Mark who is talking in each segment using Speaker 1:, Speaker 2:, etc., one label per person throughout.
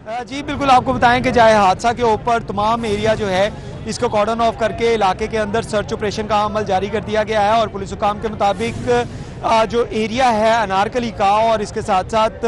Speaker 1: जी बिल्कुल, आपको बताएं कि जाए हादसा के ऊपर तमाम एरिया जो है इसको कॉर्डन ऑफ करके इलाके के अंदर सर्च ऑपरेशन का अमल जारी कर दिया गया है और पुलिस हुकाम के मुताबिक जो एरिया है अनारकली का और इसके साथ साथ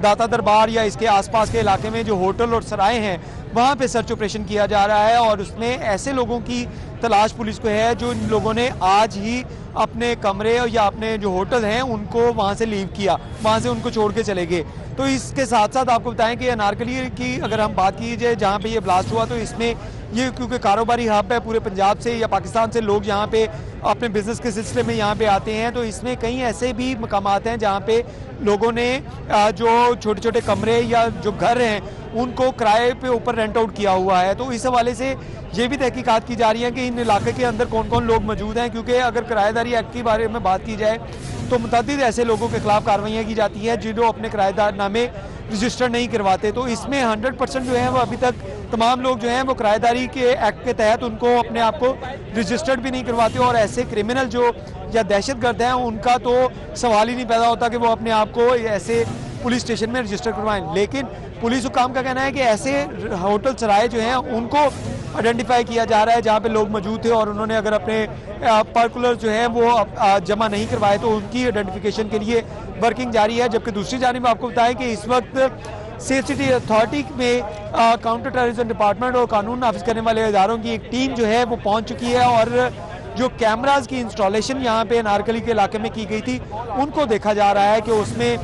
Speaker 1: दाता दरबार या इसके आसपास के इलाके में जो होटल और सराय हैं वहाँ पे सर्च ऑपरेशन किया जा रहा है और उसमें ऐसे लोगों की तलाश पुलिस को है जो इन लोगों ने आज ही अपने कमरे या अपने जो होटल हैं उनको वहाँ से लीव किया, वहाँ से उनको छोड़ के चले गए। तो इसके साथ साथ आपको बताएं कि अनारकली की अगर हम बात की जाए जहाँ पे ये ब्लास्ट हुआ तो इसमें ये क्योंकि कारोबारी हब है पूरे पंजाब से या पाकिस्तान से लोग यहाँ पे अपने बिजनेस के सिलसिले में यहाँ पे आते हैं, तो इसमें कई ऐसे भी मकामात हैं जहाँ पे लोगों ने जो छोटे छोटे कमरे या जो घर हैं उनको किराए पे ऊपर रेंट आउट किया हुआ है। तो इस हवाले से ये भी तहकीकात की जा रही है कि इन इलाके के अंदर कौन कौन लोग मौजूद हैं, क्योंकि अगर किराएदारी एक्ट के बारे में बात की जाए तो मुतअद्दिद ऐसे लोगों के खिलाफ कार्रवाइयाँ की जाती हैं जिन्होंने अपने किराएदार नामे रजिस्टर नहीं करवाते। तो इसमें 100% जो है वो अभी तक तमाम लोग जो हैं वो किराएदारी के एक्ट के तहत उनको अपने आप को रजिस्टर्ड भी नहीं करवाते और ऐसे क्रिमिनल जो या दहशतगर्द हैं उनका तो सवाल ही नहीं पैदा होता कि वो अपने आप को ऐसे पुलिस स्टेशन में रजिस्टर करवाएं। लेकिन पुलिस हुकाम का कहना है कि ऐसे होटल सराय जो हैं उनको आइडेंटिफाई किया जा रहा है जहाँ पे लोग मौजूद थे और उन्होंने अगर अपने पर्टिकुलर जो है वो जमा नहीं करवाए तो उनकी आइडेंटिफिकेशन के लिए वर्किंग जारी है। जबकि दूसरी जानिब आपको बताएं कि इस वक्त सेफ सिटी अथॉरिटी में काउंटर टेररिज्म डिपार्टमेंट और कानून नाफिज करने वाले इदारों की एक टीम जो है वो पहुंच चुकी है और जो कैमराज की इंस्टॉलेशन यहाँ पे अनारकली के इलाके में की गई थी उनको देखा जा रहा है कि उसमें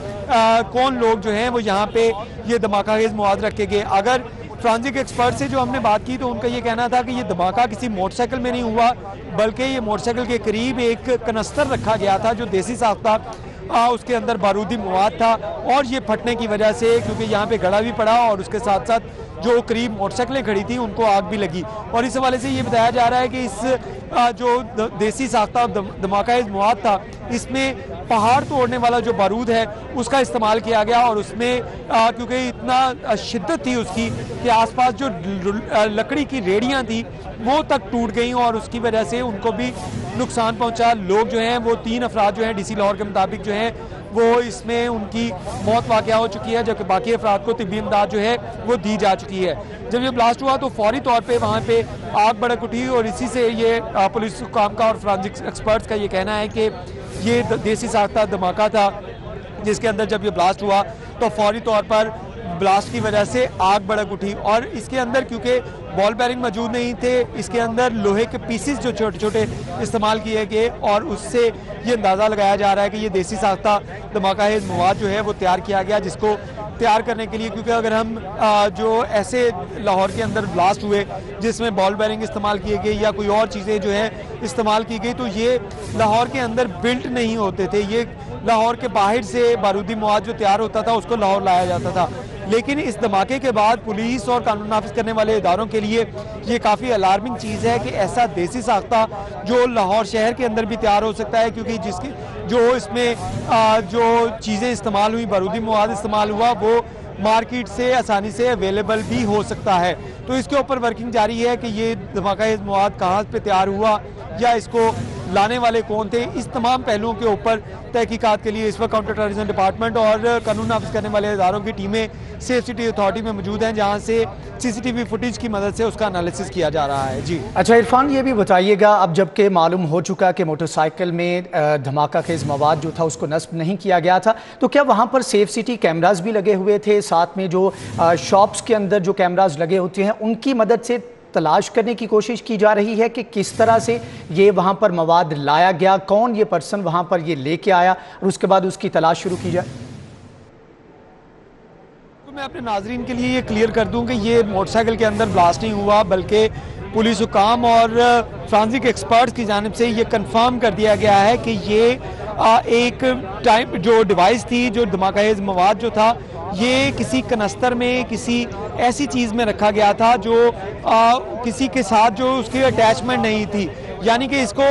Speaker 1: कौन लोग जो हैं वो यहाँ पे ये धमाकाखेज मवाद रखे गए। अगर फ्रांसिक एक्सपर्ट से जो हमने बात की तो उनका ये कहना था कि ये धमाका किसी मोटरसाइकिल में नहीं हुआ बल्कि ये मोटरसाइकिल के करीब एक कनस्तर रखा गया था जो देसी साख्ता उसके अंदर बारूदी मवाद था और ये फटने की वजह से क्योंकि यहाँ पे गड़ा भी पड़ा और उसके साथ साथ जो करीब मोटरसाइकिलें खड़ी थी उनको आग भी लगी और इस हवाले से ये बताया जा रहा है कि इस जो देसी साख्ता धमाकाखेज मवाद था इसमें पहाड़ तोड़ने वाला जो बारूद है उसका इस्तेमाल किया गया और उसमें क्योंकि इतना शिद्दत थी उसकी कि आसपास जो लकड़ी की रेडियां थी वो तक टूट गई और उसकी वजह से उनको भी नुकसान पहुंचा। लोग जो हैं वो 3 अफराद जो हैं डीसी लाहौर के मुताबिक जो हैं वो इसमें उनकी मौत वाक़या हो चुकी है जबकि बाकी अफराद को तिब्बी इमदाद जो है वो दी जा चुकी है। जब ये ब्लास्ट हुआ तो फौरी तौर पे वहाँ पे आग भड़क उठी और इसी से ये पुलिस हुकाम का और फ्रांसिक एक्सपर्ट्स का ये कहना है कि ये देसी साख्ता धमाका था जिसके अंदर जब ये ब्लास्ट हुआ तो फौरी तौर पर ब्लास्ट की वजह से आग भड़क उठी और इसके अंदर क्योंकि बॉल बेरिंग मौजूद नहीं थे इसके अंदर लोहे के पीसेस जो छोटे छोटे इस्तेमाल किए गए और उससे ये अंदाज़ा लगाया जा रहा है कि ये देसी साख्ता धमाकाखेज मवाद जो है वो तैयार किया गया जिसको तैयार करने के लिए क्योंकि अगर हम जो ऐसे लाहौर के अंदर ब्लास्ट हुए जिसमें बॉल बेरिंग इस्तेमाल किए गए या कोई और चीज़ें जो है इस्तेमाल की गई तो ये लाहौर के अंदर बिल्ट नहीं होते थे, ये लाहौर के बाहर से बारूदी मवाद जो तैयार होता था उसको लाहौर लाया जाता था। लेकिन इस धमाके के बाद पुलिस और कानून नाफिज करने वाले इदारों के लिए ये काफ़ी अलार्मिंग चीज़ है कि ऐसा देसी साख्ता जो लाहौर शहर के अंदर भी तैयार हो सकता है क्योंकि जिसकी जो इसमें जो चीज़ें इस्तेमाल हुई बारूदी मवाद इस्तेमाल हुआ वो मार्केट से आसानी से अवेलेबल भी हो सकता है। तो इसके ऊपर वर्किंग जारी है कि ये धमाकाखेज मवाद कहाँ पे तैयार हुआ या इसको लाने वाले कौन थे, इस तमाम पहलुओं के ऊपर तहकीकात के लिए इस वक्त काउंटर टेररिज्म डिपार्टमेंट और कानून नाफिज करने वाले इदारों की टीमें सेफ सिटी अथॉरिटी में मौजूद हैं जहां से सीसीटीवी फुटेज की मदद से उसका एनालिसिस किया जा रहा है। जी
Speaker 2: अच्छा इरफान, ये भी बताइएगा अब जबकि मालूम हो चुका कि मोटरसाइकिल में धमाकाखेज मवाद जो था उसको नस्ब नहीं किया गया था तो क्या वहाँ पर सेफ सिटी कैमराज भी लगे हुए थे, साथ में जो शॉप्स के अंदर जो कैमराज लगे होते हैं उनकी मदद से तलाश करने की कोशिश की जा रही है कि किस तरह से ये वहाँ पर मवाद लाया गया, कौन ये पर्सन वहाँ पर ये लेके आया और उसके बाद उसकी तलाश शुरू की जाए?
Speaker 1: तो मैं अपने नाजरीन के लिए ये क्लियर कर दूं कि ये मोटरसाइकिल के अंदर ब्लास्ट नहीं हुआ बल्कि पुलिस हुकाम और फ्रांसिक एक्सपर्ट्स की जानिब से ये कंफर्म कर दिया गया है कि ये एक टाइप जो डिवाइस थी जो धमाकाखेज मवाद जो था ये किसी कनस्तर में किसी ऐसी चीज़ में रखा गया था जो किसी के साथ जो उसकी अटैचमेंट नहीं थी, यानी कि इसको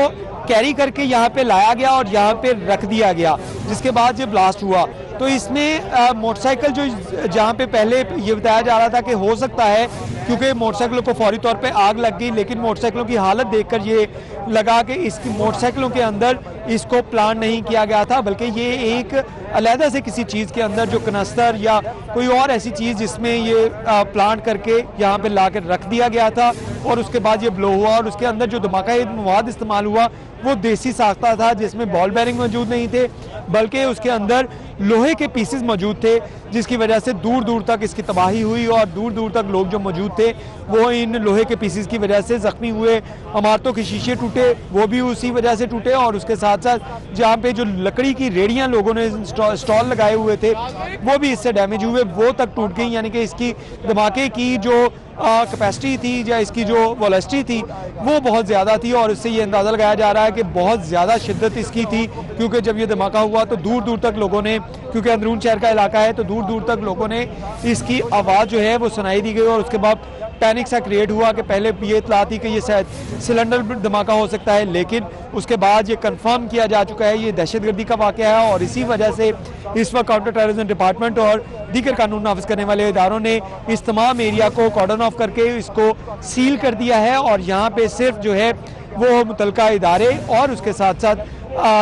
Speaker 1: कैरी करके यहाँ पे लाया गया और यहाँ पे रख दिया गया जिसके बाद ये ब्लास्ट हुआ। तो इसमें मोटरसाइकिल जो जहाँ पे पहले ये बताया जा रहा था कि हो सकता है क्योंकि मोटरसाइकिलों को फौरी तौर पे आग लग गई, लेकिन मोटरसाइकिलों की हालत देखकर ये लगा कि इसकी मोटरसाइकिलों के अंदर इसको प्लांट नहीं किया गया था, बल्कि ये एक अलहदा से किसी चीज़ के अंदर जो कनस्तर या कोई और ऐसी चीज़ जिसमें ये प्लांट करके यहाँ पे ला कर रख दिया गया था और उसके बाद ये ब्लो हुआ और उसके अंदर जो धमाका मवाद इस्तेमाल हुआ वो देसी साख्ता था जिसमें बॉल बेरिंग मौजूद नहीं थे, बल्कि उसके अंदर लोहे के पीसेस मौजूद थे, जिसकी वजह से दूर दूर तक इसकी तबाही हुई और दूर दूर तक लोग जो मौजूद थे वो इन लोहे के पीसेस की वजह से जख्मी हुए। इमारतों के शीशे टूटे, वो भी उसी वजह से टूटे और उसके साथ साथ जहाँ पे जो लकड़ी की रेडियाँ लोगों ने स्टॉल लगाए हुए थे वो भी इससे डैमेज हुए, वो तक टूट गई। यानी कि इसकी धमाके की जो कैपेसिटी थी या इसकी जो वेलोसिटी थी वो बहुत ज़्यादा थी और इससे ये अंदाज़ा लगाया जा रहा है कि बहुत ज़्यादा शिद्दत इसकी थी, क्योंकि जब ये धमाका हुआ तो दूर दूर तक लोगों ने, क्योंकि अंदरून शहर का इलाका है, तो दूर दूर तक लोगों ने इसकी आवाज़ जो है वो सुनाई दी गई और उसके बाद पैनिक सा क्रिएट हुआ कि पहले ये इतला थी कि ये शायद सिलेंडर धमाका हो सकता है, लेकिन उसके बाद ये कंफर्म किया जा चुका है ये दहशतगर्दी का वाक़या है और इसी वजह से इस वक्त काउंटर टेररिज्म डिपार्टमेंट और दीगर कानून नाफिज करने वाले इदारों ने इस तमाम एरिया को कॉर्डन ऑफ करके इसको सील कर दिया है और यहाँ पे सिर्फ जो है वो मुतलका इदारे और उसके साथ साथ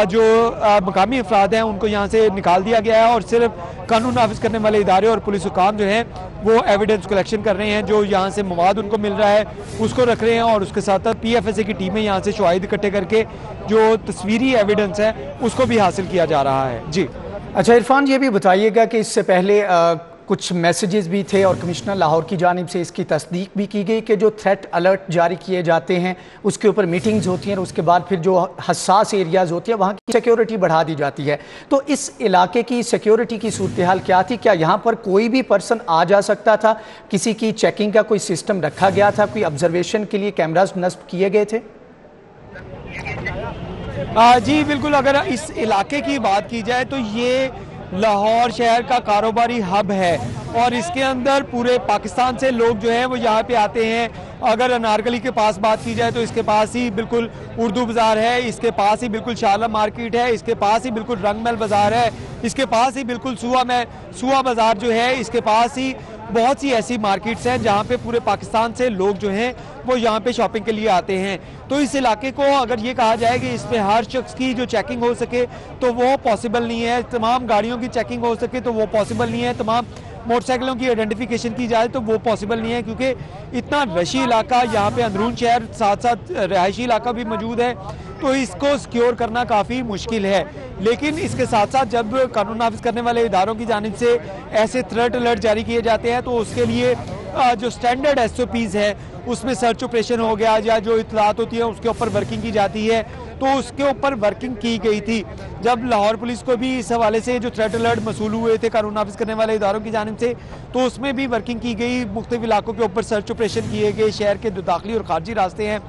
Speaker 1: जो मकामी अफराद हैं उनको यहाँ से निकाल दिया गया है और सिर्फ कानून नाफिज करने वाले इदारे और पुलिस हुकाम जो हैं वो एविडेंस कलेक्शन कर रहे हैं, जो यहाँ से मवाद उनको मिल रहा है उसको रख रहे हैं और उसके साथ साथ PFSA की टीमें यहाँ से शवाहिद इकट्ठे करके जो तस्वीरी एविडेंस है उसको भी हासिल किया जा रहा है। जी
Speaker 2: अच्छा इरफान, ये भी बताइएगा कि इससे पहले कुछ मैसेजेस भी थे और कमिश्नर लाहौर की जानिब से इसकी तस्दीक भी की गई कि जो थ्रेट अलर्ट जारी किए जाते हैं उसके ऊपर मीटिंग्स होती हैं और उसके बाद फिर जो हसास एरियाज़ होती हैं वहाँ की सिक्योरिटी बढ़ा दी जाती है। तो इस इलाके की सिक्योरिटी की सूरत हाल क्या थी? क्या यहाँ पर कोई भी पर्सन आ जा सकता था? किसी की चेकिंग का कोई सिस्टम रखा गया था? कोई ऑब्जर्वेशन के लिए कैमराज नस्ब किए गए थे?
Speaker 1: जी बिल्कुल, अगर इस इलाके की बात की जाए तो ये लाहौर शहर का कारोबारी हब है और इसके अंदर पूरे पाकिस्तान से लोग जो हैं वो यहाँ पे आते हैं। अगर अनारकली के पास बात की जाए तो इसके पास ही बिल्कुल उर्दू बाज़ार है, इसके पास ही बिल्कुल शाला मार्केट है, इसके पास ही बिल्कुल रंगमहल बाज़ार है, इसके पास ही बिल्कुल सुआ बाज़ार जो है, इसके पास ही बहुत सी ऐसी मार्केट्स हैं जहाँ पे पूरे पाकिस्तान से लोग जो हैं वो यहाँ पे शॉपिंग के लिए आते हैं। तो इस इलाके को अगर ये कहा जाए कि इस पे हर शख्स की जो चेकिंग हो सके तो वो पॉसिबल नहीं है, तमाम गाड़ियों की चेकिंग हो सके तो वो पॉसिबल नहीं है, तमाम मोटरसाइकिलों की आइडेंटिफिकेशन की जाए तो वो पॉसिबल नहीं है, क्योंकि इतना रशी इलाका यहाँ पे अंदरून शहर साथ साथ रिहायशी इलाका भी मौजूद है, तो इसको सिक्योर करना काफ़ी मुश्किल है। लेकिन इसके साथ साथ जब कानून नाफिज करने वाले इदारों की जानिब से ऐसे थ्रेट अलर्ट जारी किए जाते हैं तो उसके लिए जो स्टैंडर्ड SOPs है उसमें सर्च ऑपरेशन हो गया या जो इतलात होती है उसके ऊपर वर्किंग की जाती है, तो उसके ऊपर वर्किंग की गई थी। जब लाहौर पुलिस को भी इस हवाले से जो थ्रेट अलर्ट मसूल हुए थे कानून नाफिज करने वाले इदारों की जानिब से, तो उसमें भी वर्किंग की गई, मुख्तलिफ इलाकों के ऊपर सर्च ऑपरेशन किए गए, शहर के जो दाखिली और खारजी रास्ते हैं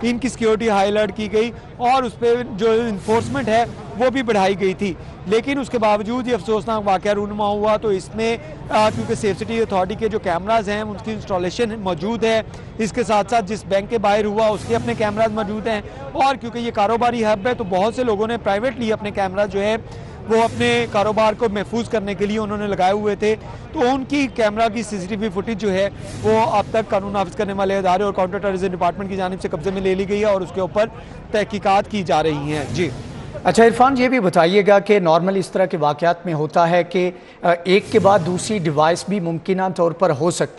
Speaker 1: इनकी सिक्योरिटी हाई अलर्ट की गई और उस पर जो इन्फोर्समेंट है वो भी बढ़ाई गई थी। लेकिन उसके बावजूद ये अफसोसनाक वाक़या रूनुमा हुआ। तो इसमें क्योंकि सेफ सिटी अथॉरिटी के जो कैमराज हैं उनकी इंस्टॉलेशन मौजूद है, इसके साथ साथ जिस बैंक के बाहर हुआ उसके अपने कैमराज मौजूद हैं और क्योंकि ये कारोबारी हब है तो बहुत से लोगों ने प्राइवेटली अपने कैमराज जो है वो अपने कारोबार को महफूज करने के लिए उन्होंने लगाए हुए थे, तो उनकी कैमरा की CCTV फुटेज जो है वो अब तक कानून नाफिज करने वाले इदारे और काउंटर टेररिज्म डिपार्टमेंट की जानिब से कब्जे में ले ली गई है और उसके ऊपर तहकीकात की जा रही हैं। जी
Speaker 2: अच्छा इरफान, ये भी बताइएगा कि नॉर्मल इस तरह के वाक़यात में होता है कि एक के बाद दूसरी डिवाइस भी मुमकिन तौर पर हो सकती